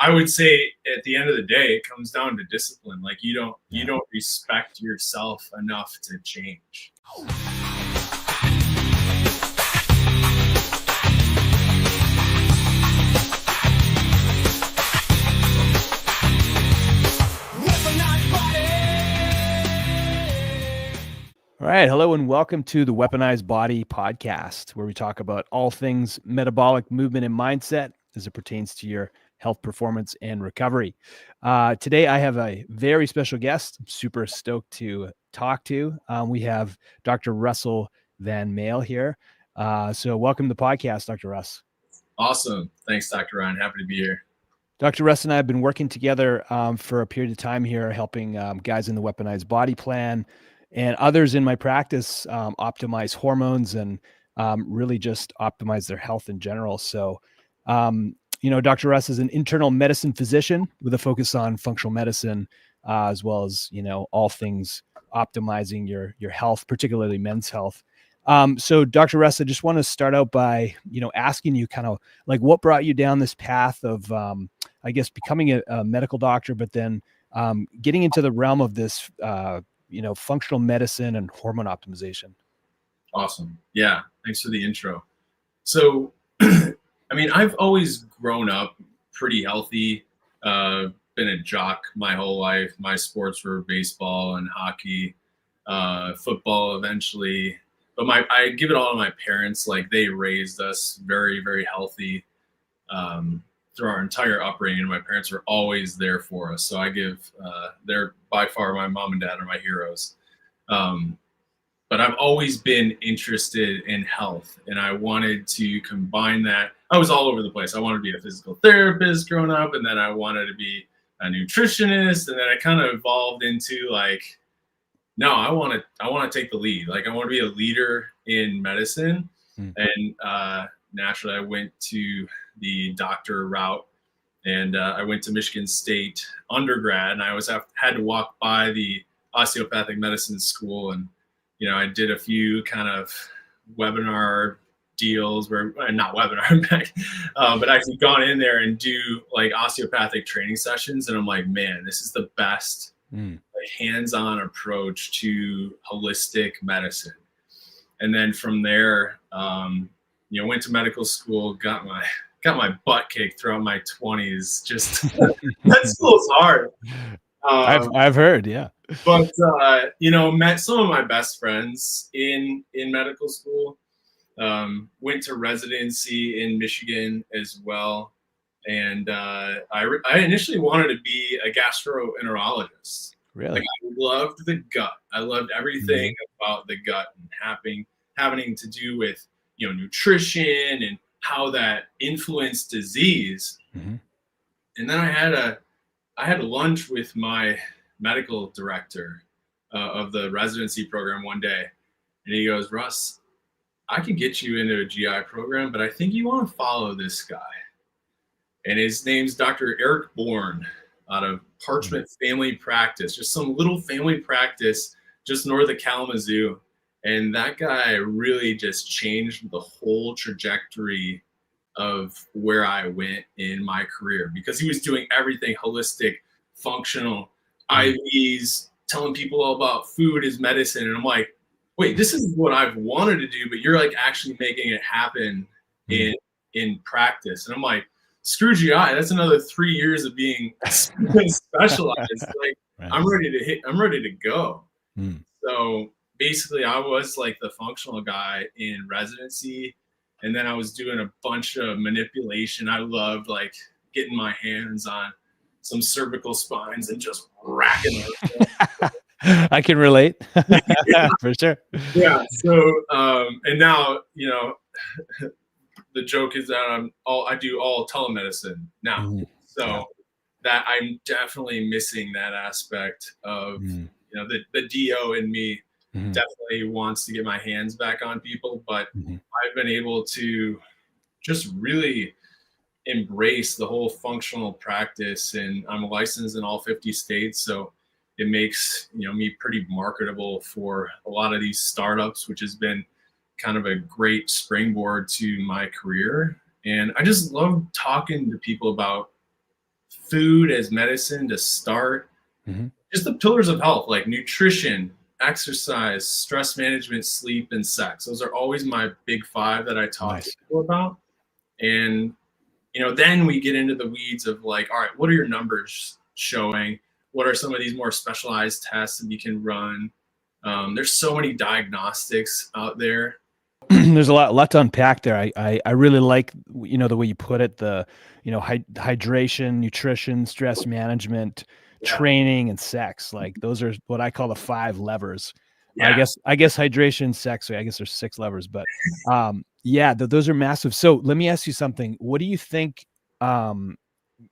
I would say at the end of the day, it comes down to discipline. Like you don't respect yourself enough to change. All right. Hello and welcome to the Weaponized Body Podcast, where we talk about all things metabolic movement and mindset as it pertains to your health, performance, and recovery. Today, I have a very special guest. I'm super stoked to talk to. We have Dr. Russell Van Maele here. So welcome to the podcast, Dr. Russ. Awesome. Thanks, Dr. Ryan. Happy to be here. Dr. Russ and I have been working together for a period of time here, helping guys in the Weaponized Body Plan and others in my practice optimize hormones and really just optimize their health in general. So, Dr. Russ is an internal medicine physician with a focus on functional medicine, as well as, all things optimizing your health, particularly men's health. So Dr. Russ, I just want to start out by, asking you kind of like what brought you down this path of, becoming a medical doctor, but then getting into the realm of this, functional medicine and hormone optimization. Awesome. Yeah. Thanks for the intro. So, I've always grown up pretty healthy, been a jock my whole life. My sports were baseball and hockey, football eventually, but I give it all to my parents. Like they raised us very, very healthy, through our entire upbringing. My parents were always there for us. So I give, they're by far my mom and dad are my heroes. But I've always been interested in health and I wanted to combine that. I was all over the place. I wanted to be a physical therapist growing up, and then I wanted to be a nutritionist. And then I kind of evolved into like, no, I want to take the lead. Like I want to be a leader in medicine. And, naturally I went to the doctor route, and I went to Michigan State undergrad, and I always had to walk by the osteopathic medicine school. And, I did a few kind of webinar deals not webinar, but actually gone in there and do like osteopathic training sessions. And I'm like, man, this is the best like, hands-on approach to holistic medicine. And then from there, went to medical school, got my butt kicked throughout my 20s. Just that school's hard. I've heard, yeah. But met some of my best friends in medical school. Went to residency in Michigan as well, and I initially wanted to be a gastroenterologist. Really? Like I loved the gut. I loved everything about the gut and having to do with nutrition and how that influenced disease. And then I had a lunch with my medical director of the residency program one day, and he goes, Russ, I can get you into a GI program, but I think you want to follow this guy. And his name's Dr. Eric Bourne out of Parchment Family Practice, just some little family practice just north of Kalamazoo. And that guy really just changed the whole trajectory of where I went in my career, because he was doing everything holistic, functional, IVs, telling people all about food as medicine. And I'm like, wait, this is what I've wanted to do, but you're like actually making it happen in practice. And I'm like, screw GI, that's another 3 years of being specialized. Like I'm ready to go. So basically I was like the functional guy in residency, and then I was doing a bunch of manipulation. I loved like getting my hands on some cervical spines and just racking them. I can relate. For sure. Yeah. So and now the joke is that I do all telemedicine now. So that I'm definitely missing that aspect of the DO in me. Definitely wants to get my hands back on people, but I've been able to just really embrace the whole functional practice, and I'm licensed in all 50 states. So it makes, me pretty marketable for a lot of these startups, which has been kind of a great springboard to my career. And I just love talking to people about food as medicine to start. Mm-hmm. Just the pillars of health, like nutrition, exercise, stress management, sleep, and sex. Those are always my big 5 that I talk to people about. And, then we get into the weeds of like, all right, what are your numbers showing? What are some of these more specialized tests that you can run? There's so many diagnostics out there. There's a lot to unpack there. I really like, the way you put it, the, hydration, nutrition, stress management, training, and sex. Like those are what I call the 5 levers. Yeah. I guess hydration, sex. I guess there's 6 levers, but those are massive. So let me ask you something. What do you think?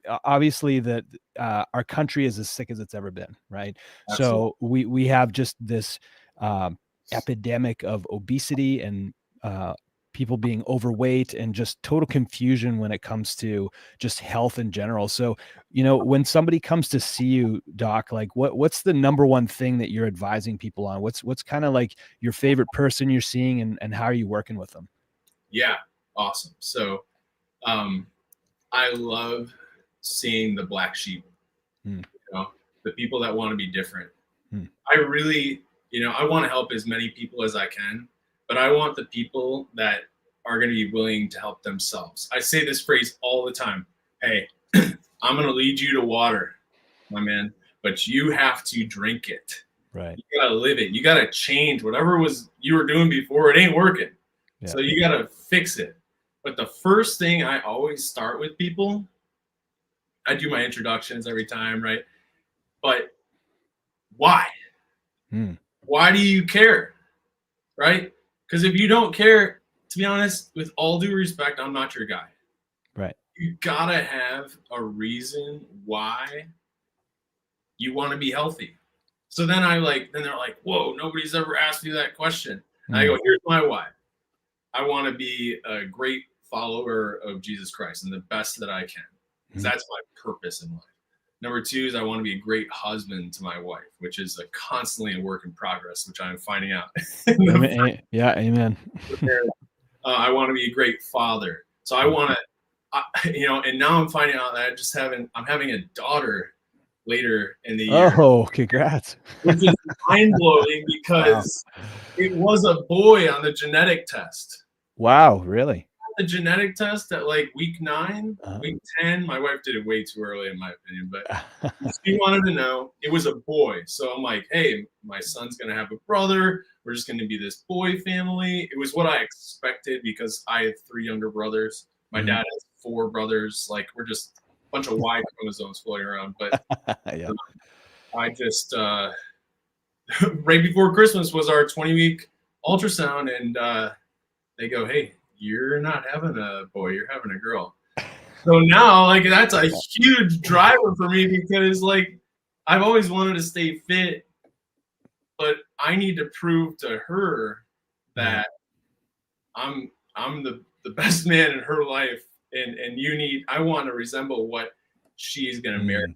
Obviously that our country is as sick as it's ever been, right? Absolutely. So we have just this epidemic of obesity and people being overweight and just total confusion when it comes to just health in general. So, when somebody comes to see you, Doc, like what's the number one thing that you're advising people on? What's kind of like your favorite person you're seeing, and how are you working with them? Yeah. Awesome. So, I love seeing the black sheep, the people that want to be different. I really, I want to help as many people as I can, but I want the people that are going to be willing to help themselves. I say this phrase all the time. Hey, I'm going to lead you to water, my man, but you have to drink it. Right. You got to live it. You got to change whatever you were doing before. It ain't working. Yeah. So you got to fix it. But the first thing I always start with people, I do my introductions every time, right? But why? Why do you care, right? Because if you don't care, to be honest, with all due respect, I'm not your guy. Right. You gotta have a reason why you want to be healthy. So then they're like, whoa, nobody's ever asked you that question. And I go, here's my why. I want to be a great follower of Jesus Christ and the best that I can. That's my purpose in life. Number 2 is I want to be a great husband to my wife, which is constantly a work in progress, which I'm finding out. Yeah, amen. I want to be a great father. So I want to, and now I'm finding out that I'm having a daughter later in the year. Oh, congrats. Which is mind-blowing because it was a boy on the genetic test. Wow, really? The genetic test at like week 9, week 10. My wife did it way too early, in my opinion, but she wanted to know. It was a boy. So I'm like, hey, my son's going to have a brother. We're just going to be this boy family. It was what I expected because I have 3 younger brothers. My dad has 4 brothers. Like, we're just a bunch of Y chromosomes floating around. But I just, right before Christmas was our 20-week ultrasound, and they go, hey, you're not having a boy, you're having a girl. So now, that's a huge driver for me because, I've always wanted to stay fit, but I need to prove to her that I'm the best man in her life, and I want to resemble what she's going to marry.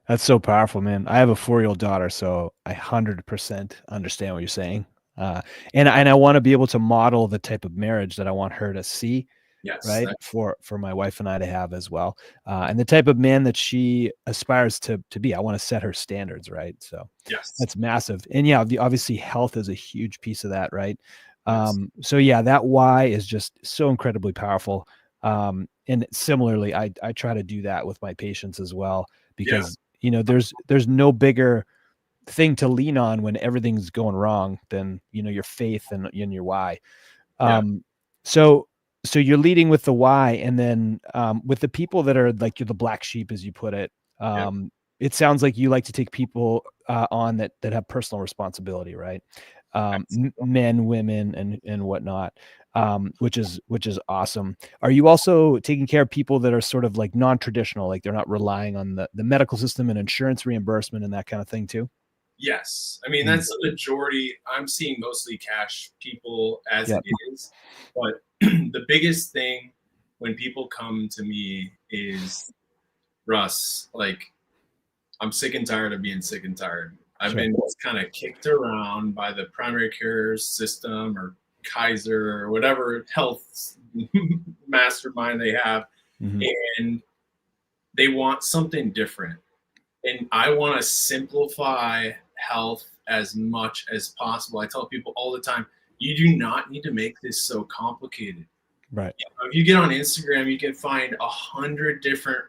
That's so powerful, man. I have a 4-year-old daughter, so I 100% understand what you're saying. And I want to be able to model the type of marriage that I want her to see, right? For my wife and I to have as well. And the type of man that she aspires to be. I want to set her standards, right? So that's massive. And obviously health is a huge piece of that, right? So that why is just so incredibly powerful. And similarly, I try to do that with my patients as well, because there's no bigger thing to lean on when everything's going wrong than your faith and your why. So you're leading with the why, and then with the people that are like, you're the black sheep, as you put it. It sounds like you like to take people on that have personal responsibility, right? Men, women, and whatnot, which is awesome. Are you also taking care of people that are sort of like non-traditional, like they're not relying on the medical system and insurance reimbursement and that kind of thing too? Yes. I mean, that's the majority. I'm seeing mostly cash people as it is. But the biggest thing when people come to me is, Russ, I'm sick and tired of being sick and tired. I've been kind of kicked around by the primary care system or Kaiser or whatever health mastermind they have. And they want something different. And I want to simplify health as much as possible. I tell people all the time, you do not need to make this so complicated. Right. If you get on Instagram, you can find 100 different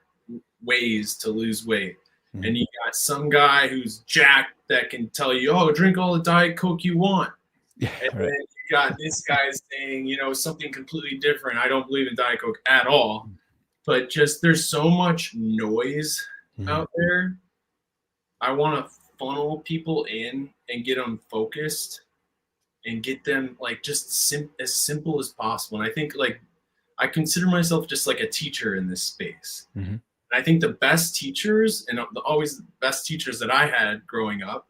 ways to lose weight. Mm-hmm. And you got some guy who's jacked that can tell you, oh, drink all the Diet Coke you want. Yeah, and then you got this guy saying, something completely different. I don't believe in Diet Coke at all. But just there's so much noise out there. I want to funnel people in and get them focused and get them just as simple as possible. And I think I consider myself just like a teacher in this space. Mm-hmm. And I think the best teachers and always the best teachers that I had growing up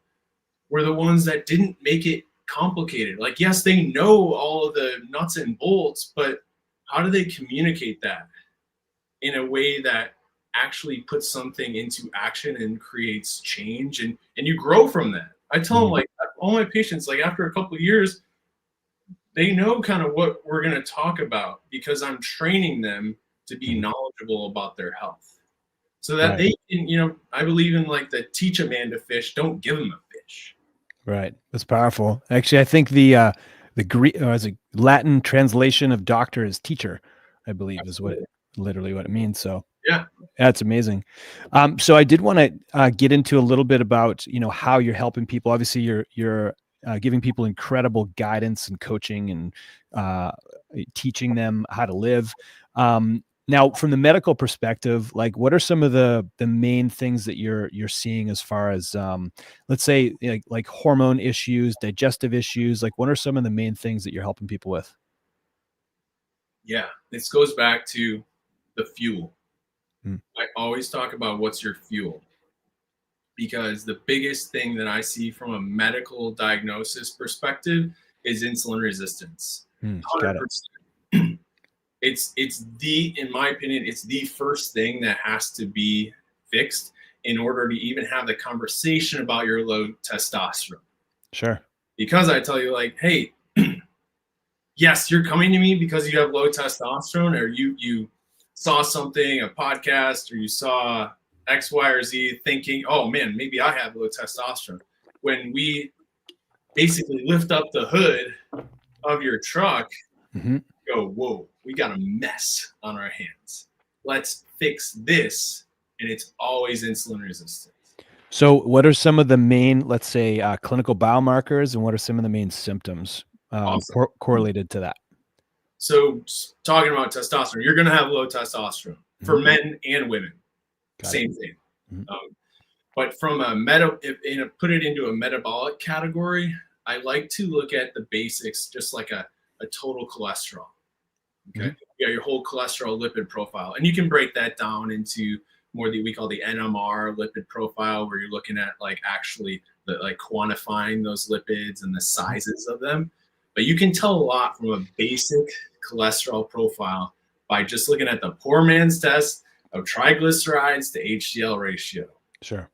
were the ones that didn't make it complicated. Yes, they know all of the nuts and bolts, but how do they communicate that in a way that actually puts something into action and creates change and you grow from that? I tell them all my patients, after a couple of years, they know kind of what we're going to talk about because I'm training them to be knowledgeable about their health so that they can, I believe in the teach a man to fish, don't give him a fish. Right. That's powerful. Actually, I think the Greek Latin translation of doctor is teacher, I believe. Absolutely. Is literally what it means. So yeah, that's amazing. So I did want to get into a little bit about, how you're helping people. Obviously you're giving people incredible guidance and coaching and teaching them how to live. Now from the medical perspective, what are some of the main things that you're seeing as far as, let's say like hormone issues, digestive issues? What are some of the main things that you're helping people with? Yeah, this goes back to the fuel. I always talk about what's your fuel, because the biggest thing that I see from a medical diagnosis perspective is insulin resistance. 100%. It's in my opinion, it's the first thing that has to be fixed in order to even have the conversation about your low testosterone. Sure. Because I tell you hey, yes, you're coming to me because you have low testosterone, or you saw something, a podcast, or you saw X, Y, or Z thinking, oh man, maybe I have low testosterone. When we basically lift up the hood of your truck, go, whoa, we got a mess on our hands. Let's fix this. And it's always insulin resistance. So what are some of the main, let's say, clinical biomarkers, and what are some of the main symptoms correlated to that? So talking about testosterone, you're going to have low testosterone for men and women. Same thing. But from put it into a metabolic category, I like to look at the basics, just like a total cholesterol. Okay. You got your whole cholesterol lipid profile, and you can break that down into more that we call the NMR lipid profile, where you're looking at actually quantifying those lipids and the sizes of them. But you can tell a lot from a basic cholesterol profile by just looking at the poor man's test of triglycerides to HDL ratio. Sure.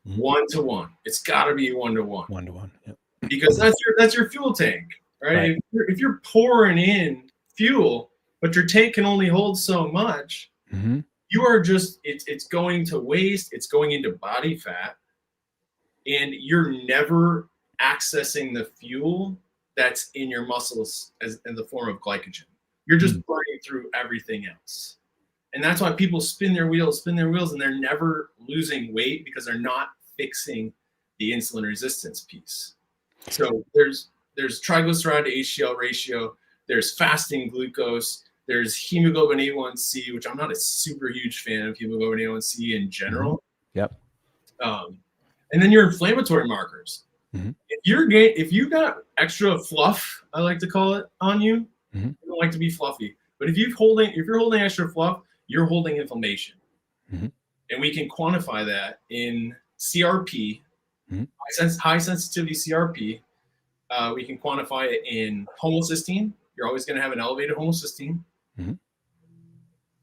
1-to-1. It's got to be 1-to-1. 1-to-1. Yep. Because that's your fuel tank, right? If you're pouring in fuel, but your tank can only hold so much, you are just it's going to waste. It's going into body fat, and you're never accessing the fuel that's in your muscles as in the form of glycogen. You're just burning through everything else. And that's why people spin their wheels, and they're never losing weight because they're not fixing the insulin resistance piece. So there's triglyceride to HDL ratio, there's fasting glucose, there's hemoglobin A1C, which I'm not a super huge fan of hemoglobin A1C in general. Yep. And then your inflammatory markers. If you got extra fluff, I like to call it, on you, you don't like to be fluffy. But if you're holding extra fluff, you're holding inflammation. And we can quantify that in CRP, high sensitivity CRP. We can quantify it in homocysteine. You're always going to have an elevated homocysteine.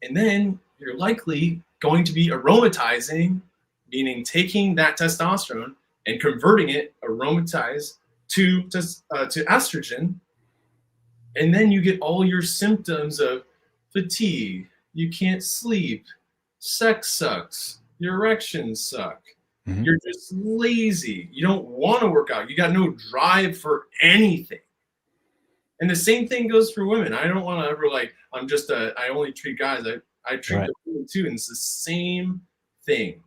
And then you're likely going to be aromatizing, meaning taking that testosterone and converting it, aromatize to estrogen. And then you get all your symptoms of fatigue. You can't sleep. sex sucks, your erections suck, Mhm. you're just lazy, you don't want to work out, you got no drive for anything. And the same thing goes for women. I don't want to ever I only treat guys. I treat Right. the women too, and it's the same thing.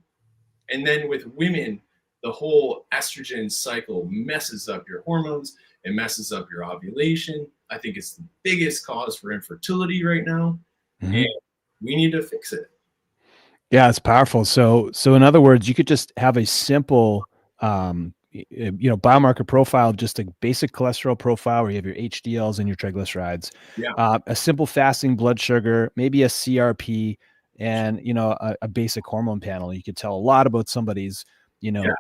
And then with women, the whole estrogen cycle messes up your hormones. It messes up your ovulation. I think it's the biggest cause for infertility right now, Mhm. and we need to fix it. Yeah, it's powerful. So in other words, you could just have a simple, biomarker profile, just a basic cholesterol profile where you have your HDLs and your triglycerides, Yeah. a simple fasting blood sugar, maybe a CRP, and a basic hormone panel. You could tell a lot about somebody's, Yeah.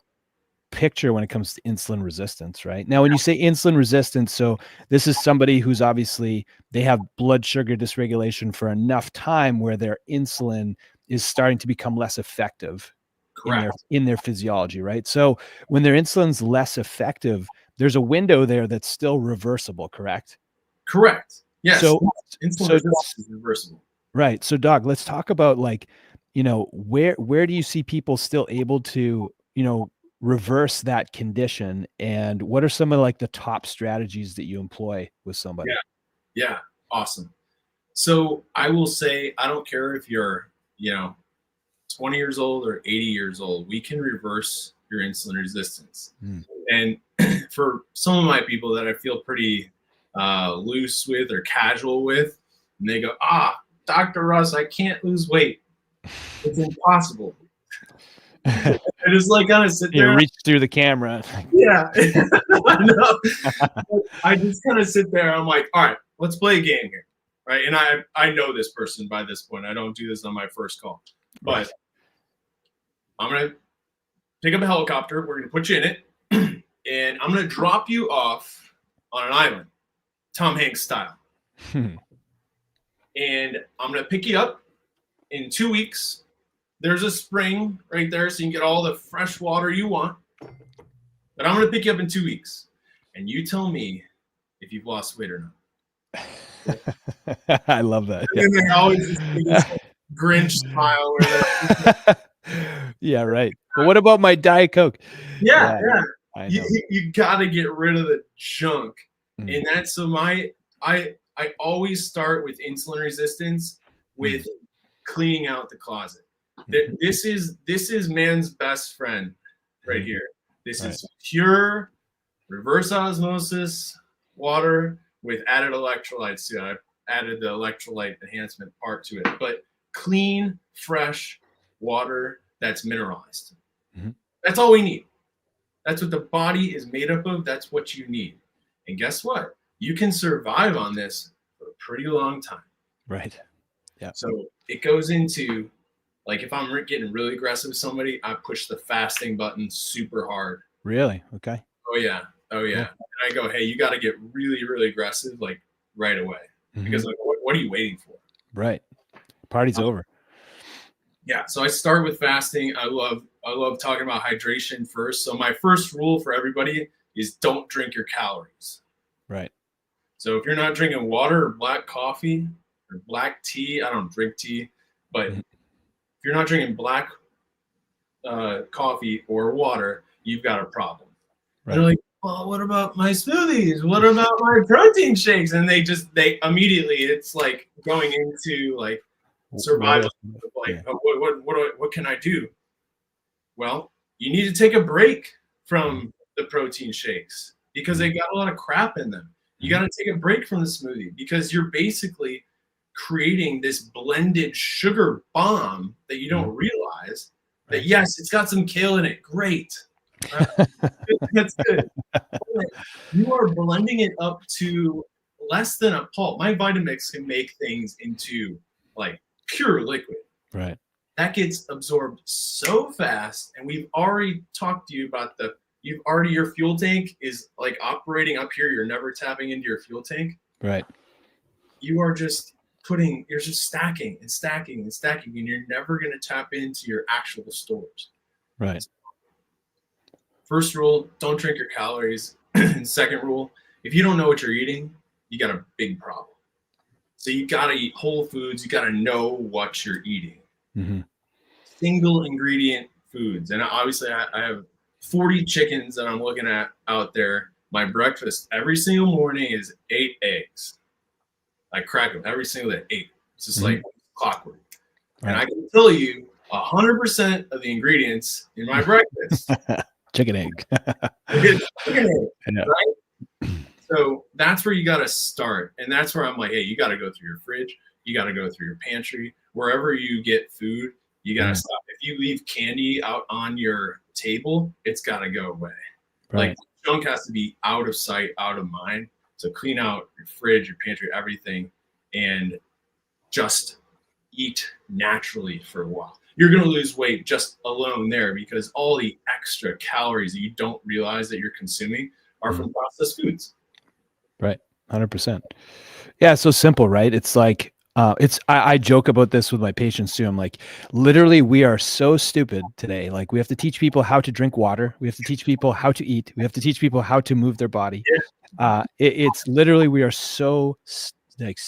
picture when it comes to insulin resistance, right? Now, when you say insulin resistance, so this is somebody who's obviously they have blood sugar dysregulation for enough time where their insulin is starting to become less effective Correct. in their physiology, right? So when their insulin's less effective, there's a window there that's still reversible, correct? Correct. Yes. So Insulin so resistance is reversible. right. So Doc, let's talk about where do you see people still able to, reverse that condition, and what are some of like the top strategies that you employ with somebody? Yeah. Awesome. So I will say, I don't care if you're, 20 years old or 80 years old, we can reverse your insulin resistance. Mm. And for some of my people that I feel pretty loose with or casual with, and they go, Dr. Russ, I can't lose weight. It's impossible. I just kind of sit there. You reach through the camera. Yeah. I know. I just kind of sit there. I'm like, all right, let's play a game here. Right. And I know this person by this point. I don't do this on my first call. But I'm going to pick up a helicopter. We're going to put you in it. And I'm going to drop you off on an island, Tom Hanks style. And I'm going to pick you up in 2 weeks. There's a spring right there, so you can get all the fresh water you want. But I'm going to pick you up in 2 weeks. And you tell me if you've lost weight or not. I love that. And then they always just do this Grinch smile. Yeah, right. But what about my Diet Coke? Yeah. You got to get rid of the junk. Mm. And that's so I always start with insulin resistance with cleaning out the closet. This is man's best friend right here. This is pure reverse osmosis water with added electrolytes to it. I've added the electrolyte enhancement part to it, but clean, fresh water that's mineralized. Mm-hmm. That's all we need. That's what the body is made up of. That's what you need. And guess what? You can survive on this for a pretty long time. Right. Yeah. So it goes into, like, if I'm getting really aggressive with somebody, I push the fasting button super hard. Really? Okay. Oh yeah. And I go, hey, you got to get really, really aggressive, like right away. Mm-hmm. Because like, what are you waiting for? Right. Party's over. Yeah. So I start with fasting. I love talking about hydration first. So my first rule for everybody is don't drink your calories. Right. So if you're not drinking water or black coffee or black tea, I don't drink tea, but if you're not drinking black coffee or water, you've got a problem. Right. They're like, well, what about my smoothies? What about my protein shakes? And they immediately, it's like going into like survival. Like, what can I do? Well, you need to take a break from the protein shakes because they got a lot of crap in them. You got to take a break from the smoothie because you're basically creating this blended sugar bomb that you don't realize that, yes, it's got some kale in it. Great. That's good. You are blending it up to less than a pulp. My Vitamix can make things into like pure liquid. Right. That gets absorbed so fast. And we've already talked to you about your fuel tank is like operating up here. You're never tapping into your fuel tank. Right. You're just stacking and stacking and stacking, and you're never going to tap into your actual stores. Right. First rule, don't drink your calories. Second rule, if you don't know what you're eating, you got a big problem. So you got to eat whole foods. You got to know what you're eating. Mm-hmm. single ingredient foods. And obviously I have 40 chickens that I'm looking at out there. My breakfast every single morning is 8 eggs. I crack them every single day, 8. It's just like clockwork. Right. And I can tell you 100% of the ingredients in my breakfast. Chicken egg. Chicken egg, right? So that's where you got to start. And that's where I'm like, hey, you got to go through your fridge. You got to go through your pantry. Wherever you get food, you got to stop. If you leave candy out on your table, it's got to go away. Right. Like junk has to be out of sight, out of mind. So clean out your fridge, your pantry, everything, and just eat naturally for a while. You're going to lose weight just alone there because all the extra calories that you don't realize that you're consuming are from processed foods. Right. 100%. Yeah. It's so simple, right? It's like, I joke about this with my patients too. I'm like, literally, we are so stupid today. Like we have to teach people how to drink water. We have to teach people how to eat. We have to teach people how to move their body. Yeah. It's literally, we are so like,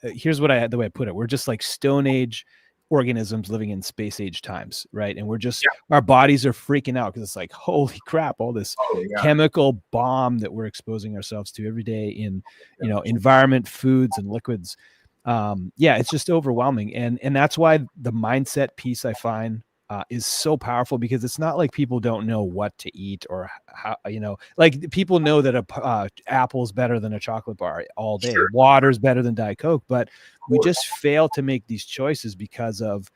here's what the way I put it. We're just like Stone Age organisms living in space age times, right? And we're just, our bodies are freaking out because it's like, holy crap, all this chemical bomb that we're exposing ourselves to every day in, you know, environment, foods and liquids. It's just overwhelming. And that's why the mindset piece I find is so powerful, because it's not like people don't know what to eat or how, you know, like people know that a apple's better than a chocolate bar all day. Sure. Water's better than Diet Coke, but we just fail to make these choices because of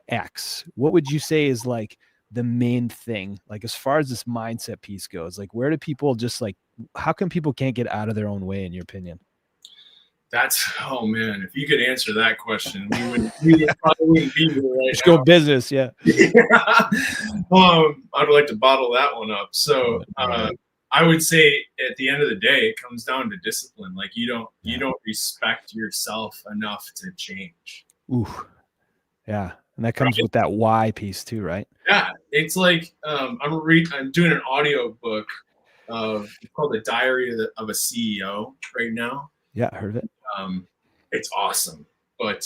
X. What would you say is like the main thing, like as far as this mindset piece goes? Like where do people just like, how come people can't get out of their own way, in your opinion? That's, oh man, if you could answer that question, we would probably be here right Just now. Go business, yeah. I'd like to bottle that one up. So I would say at the end of the day, it comes down to discipline. Like you don't respect yourself enough to change. Ooh, yeah, and that comes with that why piece too, right? Yeah, it's like I'm doing an audio book called The Diary of a CEO right now. Yeah, I heard of it. It's awesome. But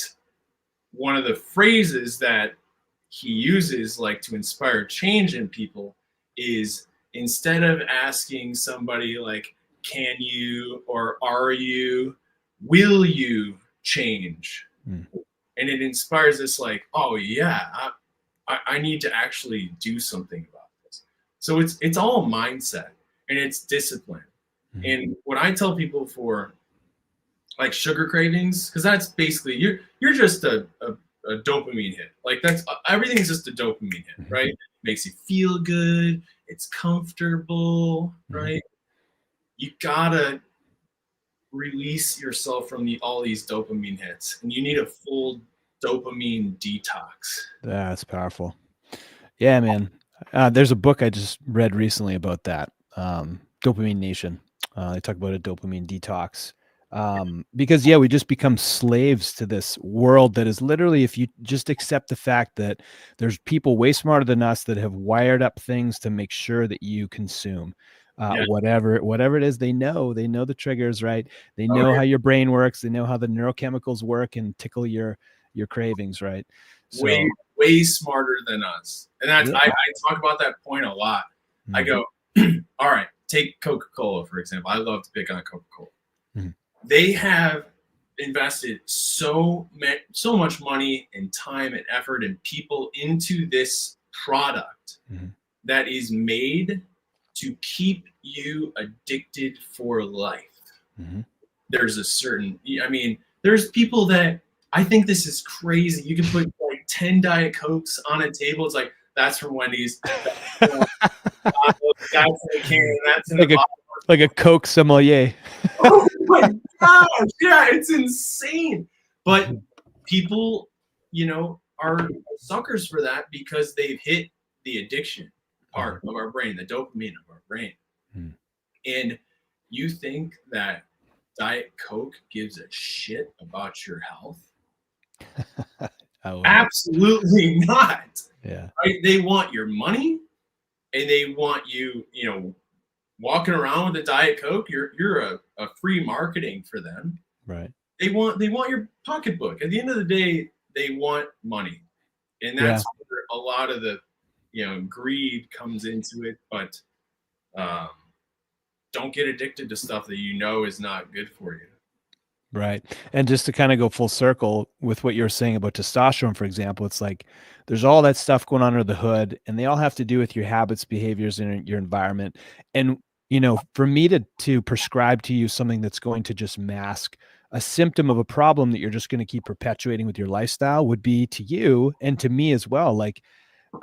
one of the phrases that he uses, like to inspire change in people, is instead of asking somebody like, can you or are you, will you change? And it inspires this like, oh yeah, I need to actually do something about this. So it's all mindset and it's discipline. And what I tell people for like sugar cravings, because that's basically you're just a dopamine hit. Like that's everything's just a dopamine hit, right? It makes you feel good, it's comfortable, right? You gotta release yourself from all these dopamine hits, and you need a full dopamine detox. That's powerful. Yeah, man. There's a book I just read recently about that. Dopamine Nation. They talk about a dopamine detox. Because we just become slaves to this world that is literally, if you just accept the fact that there's people way smarter than us that have wired up things to make sure that you consume whatever it is. They know the triggers, right? They know how your brain works. They know how the neurochemicals work and tickle your cravings, right? So, way smarter than us. And that's I talk about that point a lot. I go, all right, take Coca-Cola, for example. I love to pick on Coca-Cola. They have invested so much money and time and effort and people into this product that is made to keep you addicted for life. There's there's people that, I think this is crazy. You can put like 10 Diet Cokes on a table. It's like, that's from Wendy's. That's like a Coke sommelier. Oh my gosh, yeah, it's insane. But people, are suckers for that because they've hit the addiction part of our brain, the dopamine of our brain. And you think that Diet Coke gives a shit about your health? Absolutely not. Yeah. Right? They want your money and they want you, walking around with a Diet Coke. You're a free marketing for them. Right. They want your pocketbook. At the end of the day, they want money. And that's what a lot of the, greed comes into it, but don't get addicted to stuff that is not good for you. Right. And just to kind of go full circle with what you're saying about testosterone, for example, it's like there's all that stuff going on under the hood, and they all have to do with your habits, behaviors, and your environment. And, for me to prescribe to you something that's going to just mask a symptom of a problem that you're just going to keep perpetuating with your lifestyle would be, to you and to me as well, like,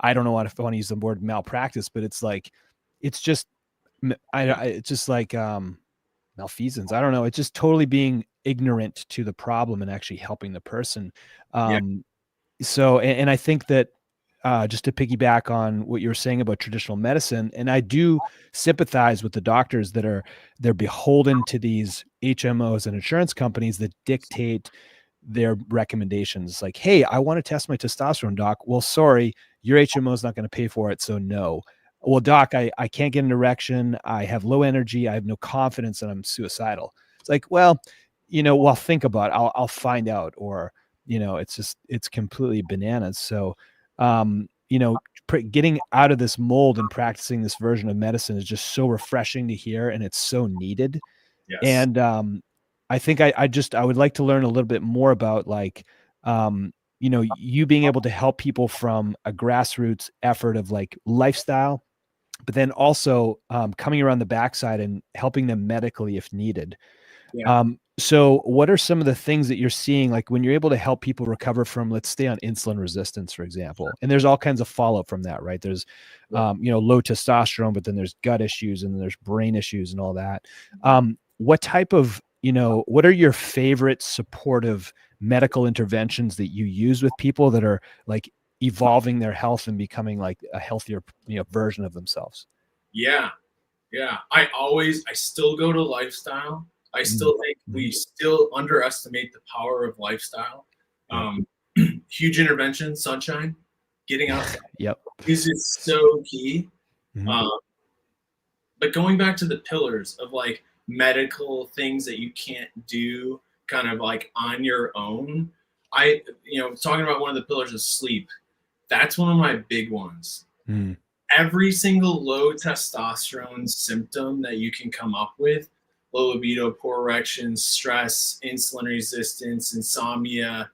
I don't know if I want to use the word malpractice, but it's like, it's just, it's just like, malfeasance. I don't know. It's just totally being ignorant to the problem and actually helping the person. So, and I think that, just to piggyback on what you were saying about traditional medicine, and I do sympathize with the doctors that they're beholden to these HMOs and insurance companies that dictate their recommendations. Like, hey, I want to test my testosterone, doc. Well, sorry, your HMO is not going to pay for it. So no. Well, doc, I can't get an erection. I have low energy. I have no confidence, and I'm suicidal. It's like, well, think about it. I'll find out. Or, it's completely bananas. So, getting out of this mold and practicing this version of medicine is just so refreshing to hear, and it's so needed. Yes. And I think I would like to learn a little bit more about, like, you being able to help people from a grassroots effort of like lifestyle, but then also coming around the backside and helping them medically if needed. Yeah. So what are some of the things that you're seeing, like when you're able to help people recover from, let's stay on insulin resistance, for example, and there's all kinds of follow-up from that, right? There's, low testosterone, but then there's gut issues and then there's brain issues and all that. What type of, what are your favorite supportive medical interventions that you use with people that are like evolving their health and becoming like a healthier, version of themselves? Yeah. I still go to lifestyle. I still think we still underestimate the power of lifestyle. Huge intervention, sunshine, getting outside. Yep. Is just so key. But going back to the pillars of like medical things that you can't do kind of like on your own. Talking about one of the pillars of sleep, that's one of my big ones. Every single low testosterone symptom that you can come up with, low libido, poor erections, stress, insulin resistance, insomnia,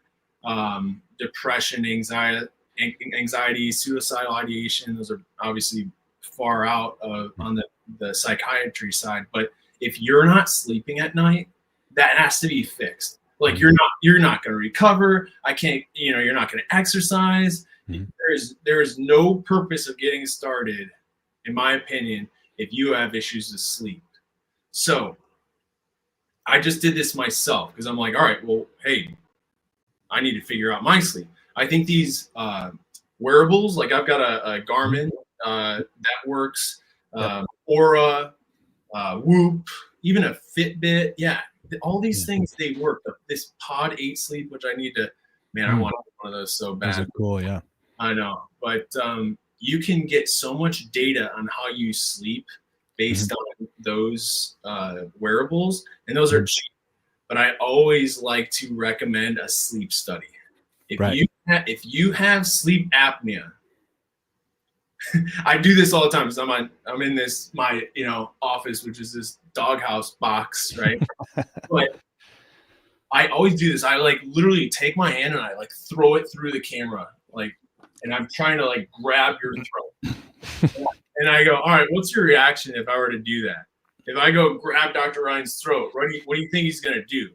depression, anxiety, suicidal ideation, those are obviously far out on the psychiatry side. But if you're not sleeping at night, that has to be fixed. Like you're not going to recover. You're not going to exercise. There is no purpose of getting started, in my opinion, if you have issues with sleep. So I just did this myself because I'm like, all right, well, hey, I need to figure out my sleep. I think these wearables, like I've got a Garmin that works, Aura, Whoop, even a Fitbit. Yeah, all these things, they work. This Pod 8 Sleep, which I need to, I want one of those so bad. Those are cool, yeah. I know, but you can get so much data on how you sleep based on those wearables, and those are cheap. But I always like to recommend a sleep study. If you have sleep apnea, I do this all the time because I'm in this my office, which is this doghouse box, right? But I always do this. I like literally take my hand and I like throw it through the camera, and I'm trying to like grab your throat. And I go, all right, what's your reaction if I were to do that? If I go grab Dr. Ryan's throat, what do you think he's gonna do?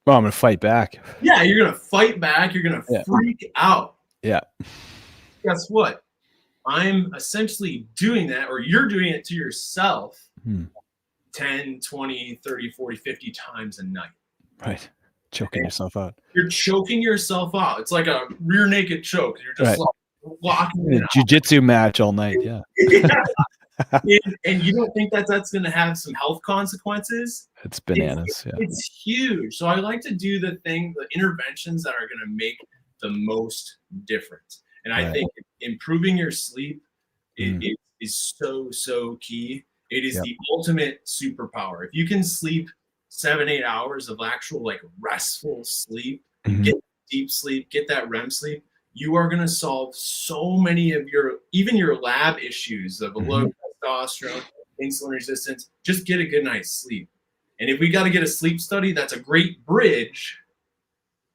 Well, I'm gonna fight back. Yeah, you're gonna fight back. You're gonna freak out. Yeah. Guess what? I'm essentially doing that, or you're doing it to yourself 10, 20, 30, 40, 50 times a night. Right. Choking yourself out. You're choking yourself out. It's like a rear naked choke. You're just like locking in. Jiu-jitsu match all night. Yeah. and you don't think that's going to have some health consequences? It's bananas. It's huge. So I like to do the interventions that are going to make the most difference. And I think improving your sleep is so key. It is the ultimate superpower. If you can sleep 7-8 hours of actual like restful sleep, get deep sleep, get that REM sleep, you are going to solve so many of even your lab issues of a low testosterone, insulin resistance. Just get a good night's sleep. And if we got to get a sleep study, that's a great bridge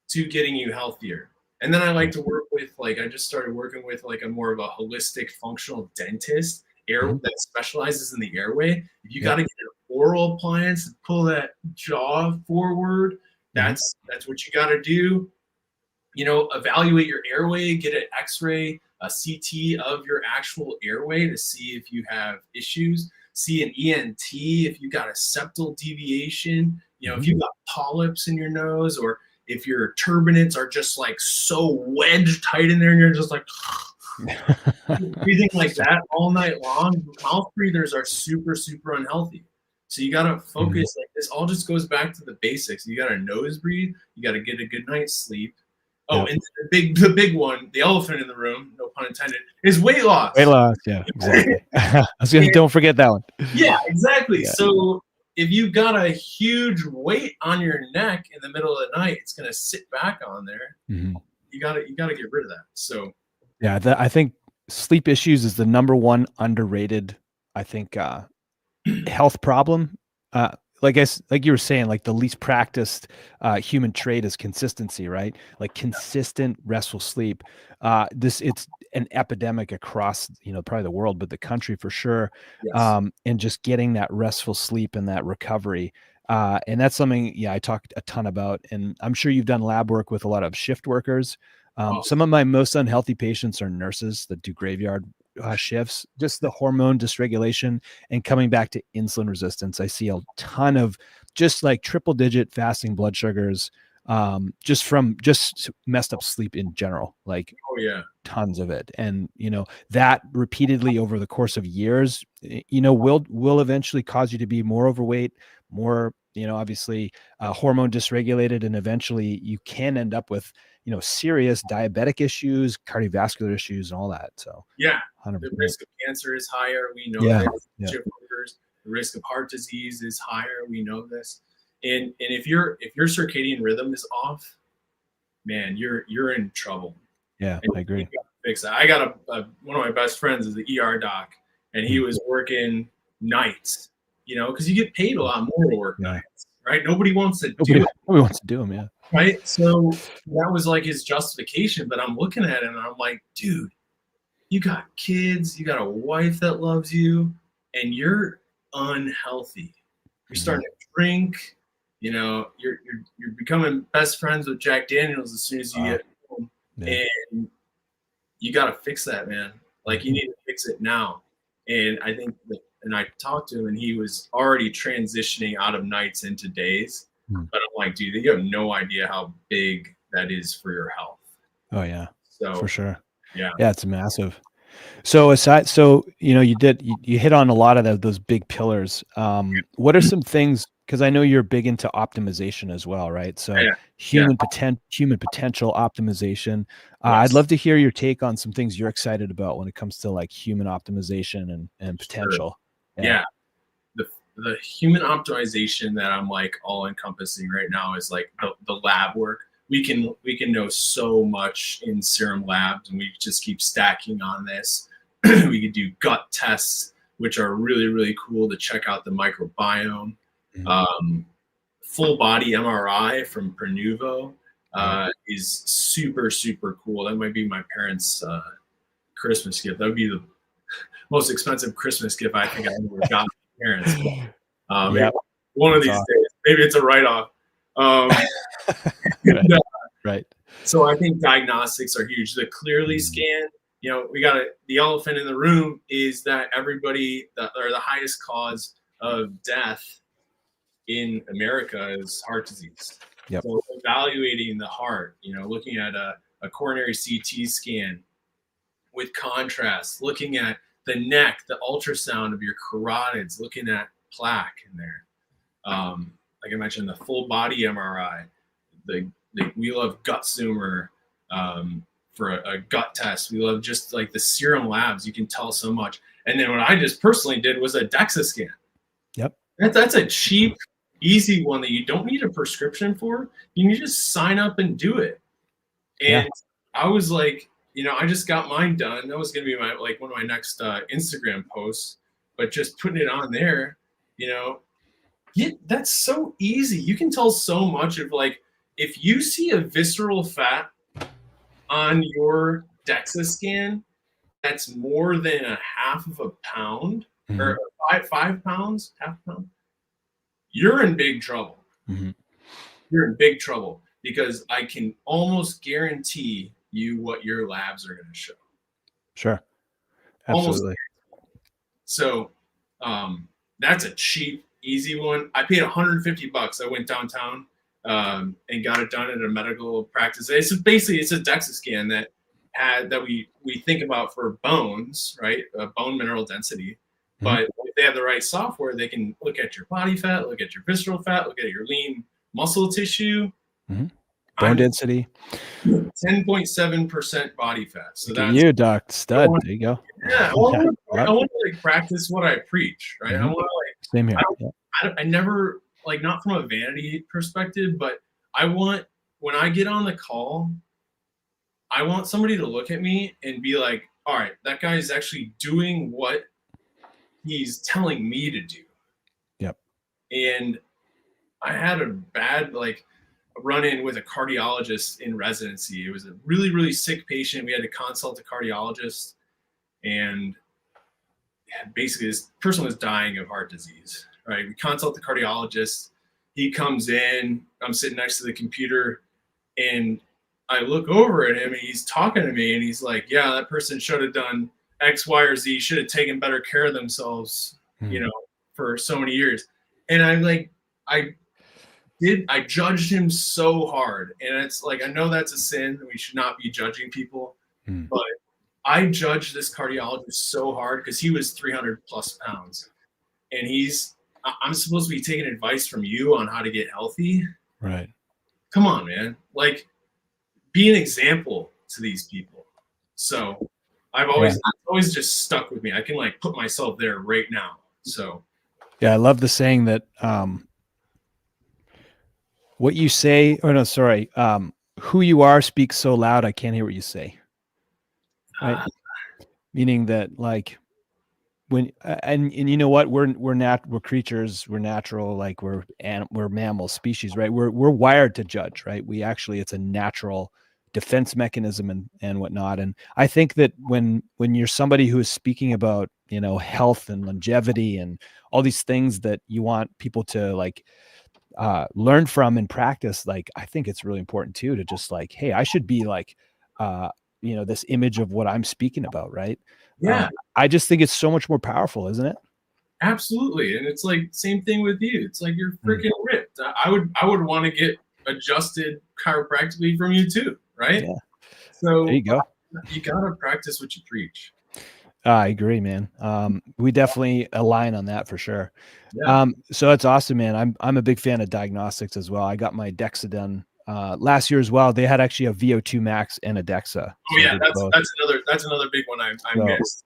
to getting you healthier. And then I like to work with, like, I just started working with like a more of a holistic functional dentist that specializes in the airway. If you got to get an oral appliance and pull that jaw forward, that's what you got to do. You know, evaluate your airway, get an x-ray, a CT of your actual airway to see if you have issues, see an ENT if you got a septal deviation, you know, if you got polyps in your nose, or if your turbinates are just like so wedged tight in there and you're just like breathing like that all night long. Mouth breathers are super, super unhealthy. So you got to focus. Like, this all just goes back to the basics. You got to nose breathe. You got to get a good night's sleep. Oh, and the big one, the elephant in the room, no pun intended, is weight loss. Weight loss, yeah, exactly. Don't forget that one. Yeah, exactly. Yeah. So if you've got a huge weight on your neck in the middle of the night, it's going to sit back on there. You got to get rid of that. So yeah, I think sleep issues is the number one underrated, I think, health problem. Like you were saying, like the least practiced human trait is consistency, right? Like consistent restful sleep. It's an epidemic across, probably the world, but the country for sure. Yes. And just getting that restful sleep and that recovery. And that's something, I talked a ton about, and I'm sure you've done lab work with a lot of shift workers. Some of my most unhealthy patients are nurses that do graveyard shifts, just the hormone dysregulation and coming back to insulin resistance. I see a ton of just like triple digit fasting blood sugars, just from messed up sleep in general, like tons of it. And, that repeatedly over the course of years, will eventually cause you to be more overweight, more, obviously hormone dysregulated, and eventually you can end up with, serious diabetic issues, cardiovascular issues, and all that. So 100%. The risk of cancer is higher. We know this. The risk of heart disease is higher. We know this. And if your circadian rhythm is off, man, you're in trouble. Yeah, I agree. You gotta fix that. I got one of my best friends is the ER doc, and he was working nights, because you get paid a lot more to work nights, right? Nobody wants to do it. Nobody wants to do them, yeah. Right. So that was like his justification. But I'm looking at him and I'm like, dude, you got kids, you got a wife that loves you, and you're unhealthy. You're starting to drink, you're becoming best friends with Jack Daniels as soon as you get home. And you got to fix that, man. Like, you need to fix it now. And I think and I talked to him, and he was already transitioning out of nights into days. But I'm like, dude, you have no idea how big that is for your health. Oh yeah. So for sure. Yeah, it's massive. So you hit on a lot of those big pillars. What are some things, because I know you're big into optimization as well, right? So human potential optimization. I'd love to hear your take on some things you're excited about when it comes to like human optimization and potential. Sure. Yeah. The human optimization that I'm like all encompassing right now is like the lab work. We can know so much in serum labs, and we just keep stacking on this. We could do gut tests, which are really, really cool to check out the microbiome. Full body MRI from Prenuvo is super, super cool. That might be my parents' Christmas gift. That would be the most expensive Christmas gift I think I ever got. Parents, one of these days, maybe it's a write-off. Right. So I think diagnostics are huge. The Clearly scan, we got the elephant in the room is that the highest cause of death in America is heart disease. Yep. So evaluating the heart, looking at a coronary CT scan with contrast, looking at the neck, the ultrasound of your carotids, looking at plaque in there. Like I mentioned, the full body MRI. We love gut zoomer for a gut test. We love just like the serum labs. You can tell so much. And then what I just personally did was a DEXA scan. Yep. That's a cheap, easy one that you don't need a prescription for. You can just sign up and do it. And I was like, I just got mine done. That was going to be one of my next Instagram posts, but just putting it on there, that's so easy. You can tell so much of like, if you see a visceral fat on your DEXA scan, that's more than a half of a pound or 5 pounds, half a pound, you're in big trouble. You're in big trouble because I can almost guarantee you what your labs are going to show. Sure. Absolutely. So that's a cheap, easy one. I paid $150. I went downtown and got it done at a medical practice. It's a DEXA scan that we think about for bones, right? Bone mineral density. But if they have the right software, they can look at your body fat, look at your visceral fat, look at your lean muscle tissue. Bone density. 10.7% body fat. So that's you, doc. Stud. There you go. Yeah. I want to like practice what I preach, right? I want to same here. I never, like, not from a vanity perspective, but I want, when I get on the call, I want somebody to look at me and be like, all right, that guy is actually doing what he's telling me to do. Yep. And I had a bad, run-in with a cardiologist in residency. It was a really, really sick patient. We had to consult a cardiologist, and basically this person was dying of heart disease, right? We consult the cardiologist. He comes in, I'm sitting next to the computer, and I look over at him and he's talking to me and he's like, yeah, that person should have done X, Y, or Z, should have taken better care of themselves, for so many years. And I'm like, I judged him so hard. And it's like, I know that's a sin. We should not be judging people. But I judged this cardiologist so hard because he was 300 plus pounds. And I'm supposed to be taking advice from you on how to get healthy. Right. Come on, man. Like, be an example to these people. So I've always just stuck with me. I can put myself there right now. So. Yeah. I love the saying that, what you say, who you are speaks so loud, I can't hear what you say. Right? Meaning that when, and you know what, we're creatures, we're natural, we're mammal species, right? We're wired to judge, right? It's a natural defense mechanism and whatnot. And I think that when you're somebody who is speaking about, health and longevity and all these things that you want people to learn from and practice, I think it's really important too, to just hey, I should be this image of what I'm speaking about. Right. Yeah. I just think it's so much more powerful, isn't it? Absolutely. And it's same thing with you. It's like, you're freaking ripped. I would want to get adjusted chiropractically from you too. Right. Yeah. So there you go. You got to practice what you preach. I agree, man. We definitely align on that for sure. Yeah. So that's awesome, man. I'm a big fan of diagnostics as well. I got my DEXA done last year as well. They had actually a VO2 max and a DEXA. Oh yeah, that's another big one I missed.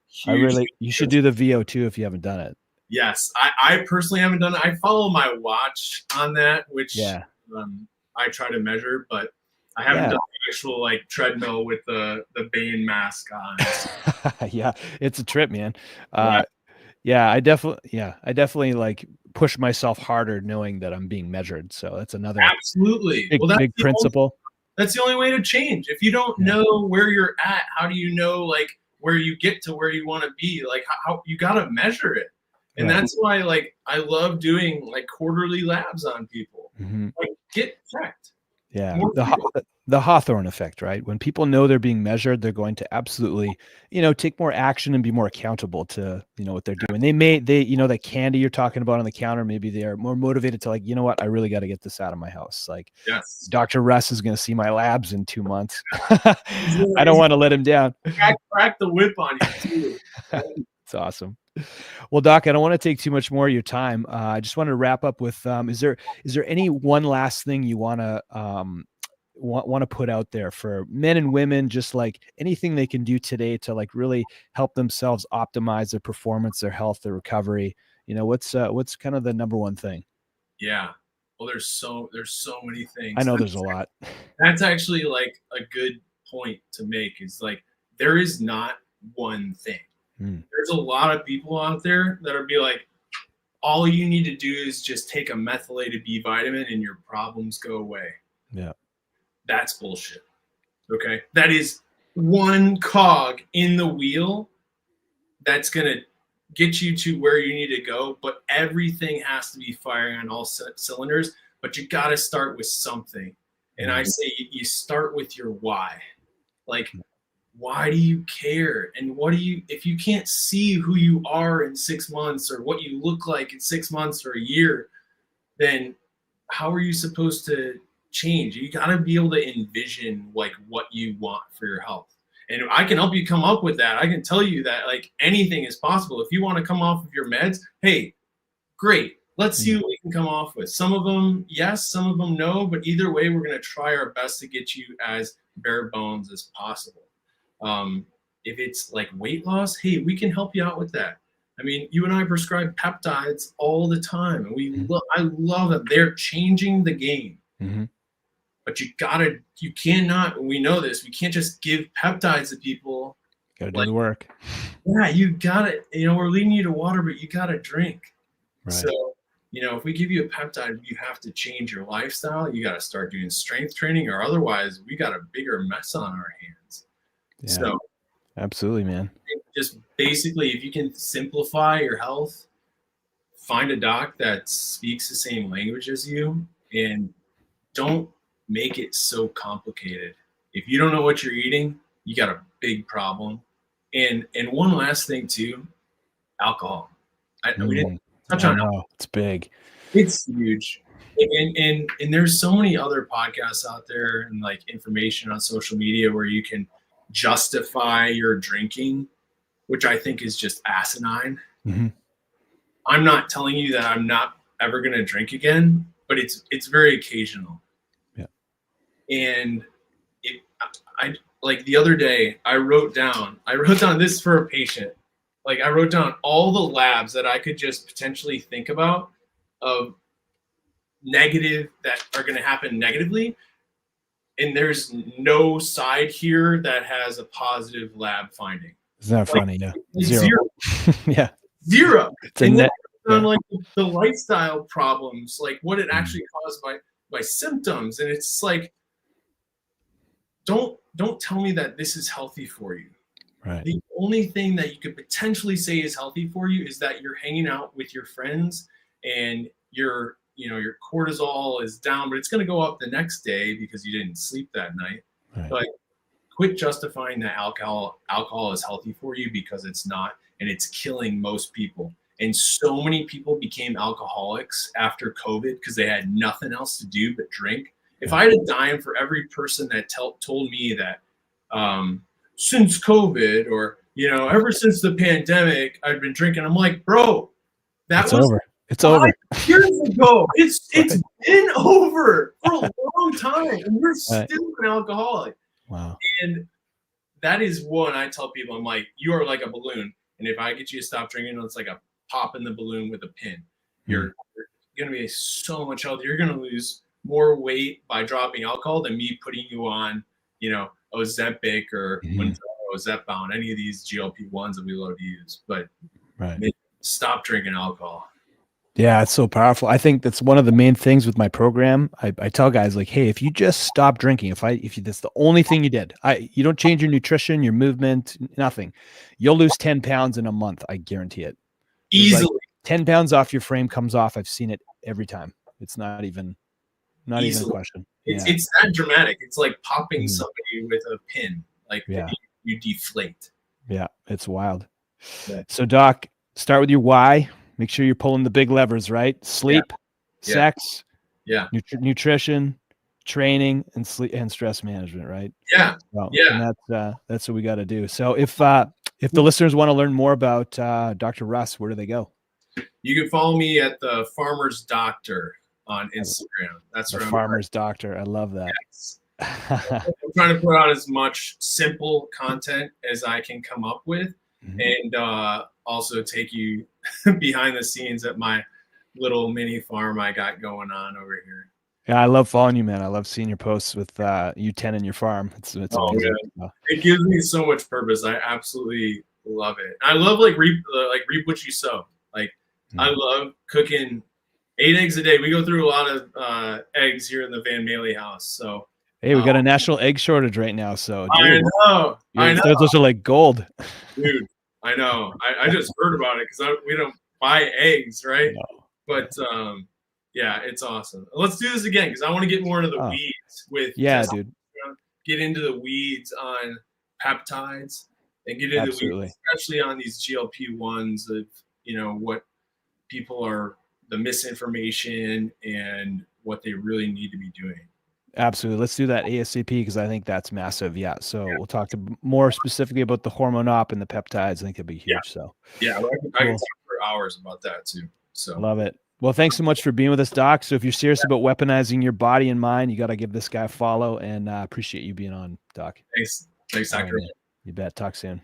You should do the VO2 if you haven't done it. Yes, I personally haven't done it. I follow my watch on that, which I try to measure, but I haven't done the actual treadmill with the Bane mask on. Yeah, it's a trip, man. I definitely push myself harder knowing that I'm being measured. So that's another absolutely big principle. That's the only way to change. If you don't know where you're at, how do you know where you get to where you want to be? How you got to measure it. And that's why I love doing quarterly labs on people. Get checked. Yeah. The Hawthorne effect, right? When people know they're being measured, they're going to absolutely, take more action and be more accountable to, what they're doing. That candy you're talking about on the counter, maybe they're more motivated to you know what, I really got to get this out of my house. Yes, Dr. Russ is going to see my labs in 2 months. I don't want to let him down. Crack the whip on you too. It's awesome. Well, Doc, I don't want to take too much more of your time. I just wanted to wrap up with, is there any one last thing you want to put out there for men and women, just anything they can do today to really help themselves optimize their performance, their health, their recovery? What's kind of the number one thing? Yeah. Well, there's so many things. I know there's a lot. That's actually a good point to make, is there is not one thing. There's a lot of people out there that are be like, all you need to do is just take a methylated B vitamin and your problems go away. Yeah. That's bullshit. Okay. That is one cog in the wheel that's going to get you to where you need to go, but everything has to be firing on all cylinders, but you got to start with something. And I say you start with your why. Like, why do you care? And if you can't see who you are in 6 months or what you look like in 6 months or a year, then how are you supposed to change? You got to be able to envision like what you want for your health. And I can help you come up with that. I can tell you that like anything is possible. If you want to come off of your meds, hey, great. Let's see what we can come off with. Some of them, yes, some of them, no. But either way, we're going to try our best to get you as bare bones as possible. If it's like weight loss, hey, we can help you out with that. I mean, you and I prescribe peptides all the time. And I love that they're changing the game. Mm-hmm. But you cannot, we know this, we can't just give peptides to people. Gotta do the work. Yeah, you gotta, we're leading you to water, but you gotta drink. Right. So, if we give you a peptide, you have to change your lifestyle. You gotta start doing strength training, or otherwise we got a bigger mess on our hands. Yeah, so absolutely, man. Just basically, if you can simplify your health, find a doc that speaks the same language as you, and don't make it so complicated. If you don't know what you're eating, you got a big problem. And one last thing too, alcohol. We didn't touch on alcohol. It's big. It's huge. And there's so many other podcasts out there and like information on social media where you can justify your drinking, which I think is just asinine. Mm-hmm. I'm not telling you that I'm not ever going to drink again, but it's very occasional. And I like the other day, I wrote down this for a patient. Like I wrote down all the labs that I could just potentially think about of negative that are going to happen negatively. And there's no side here that has a positive lab finding. Isn't that funny? Yeah. Zero. Yeah. Zero. It's a net. On like the lifestyle problems, like what it actually caused by symptoms. And it's like, don't tell me that this is healthy for you. Right. The only thing that you could potentially say is healthy for you is that you're hanging out with your friends and your cortisol is down, but it's going to go up the next day because you didn't sleep that night. Right. But quit justifying that alcohol is healthy for you, because it's not, and it's killing most people. And so many people became alcoholics after COVID because they had nothing else to do but drink. If I had a dime for every person that told me that since COVID or, ever since the pandemic, I've been drinking, I'm like, bro, that's over. It's over. Years ago. It's been over for a long time. And you're still an alcoholic. Wow. And that is one I tell people, I'm like, you are like a balloon. And if I get you to stop drinking, it's like a pop in the balloon with a pin. You're going to be so much healthier. You're going to lose more weight by dropping alcohol than me putting you on, Ozempic or Zepbound, any of these GLP-1s that we love to use. But stop drinking alcohol. Yeah, it's so powerful. I think that's one of the main things with my program. I tell guys like, hey, if you just stop drinking, if that's the only thing you did, you don't change your nutrition, your movement, nothing, you'll lose 10 pounds in a month. I guarantee it. Easily. Like 10 pounds off your frame comes off. I've seen it every time. It's not even a question. It's that dramatic. It's like popping somebody with a pin. Like you deflate. Yeah, it's wild. Yeah. So Doc, start with your why. Make sure you're pulling the big levers, right? Sleep, sex, nutrition, training, and sleep and stress management, right? Yeah. So, and that's what we got to do. So if the listeners want to learn more about Dr. Russ, where do they go? You can follow me at the Farmer's Doctor on Instagram. That's the Farmer's Doctor. I love that. Yes. I'm trying to put out as much simple content as I can come up with, and also take you behind the scenes at my little mini farm I got going on over here. Yeah, I love following you, man. I love seeing your posts with you tending your farm. It's amazing. Man. It gives me so much purpose. I absolutely love it. I love reap what you sow. I love cooking 8 eggs a day. We go through a lot of eggs here in the Van Maele house. So hey, we got a national egg shortage right now. So dude, I know. Those are like gold. Dude, I know. I just heard about it because we don't buy eggs, right? No. But yeah, it's awesome. Let's do this again because I want to get more into the weeds with dude. Get into the weeds on peptides and get into the weeds, especially on these GLP-1s of what people are, the misinformation and what they really need to be doing. Absolutely. Let's do that ASAP because I think that's massive. Yeah. So we'll talk more specifically about the hormone op and the peptides. I think it'll be huge. So I can talk for hours about that too. So love it. Well, thanks so much for being with us, Doc. So if you're serious about weaponizing your body and mind, you got to give this guy a follow, and appreciate you being on, Doc. Thanks, Doctor. You bet. Talk soon.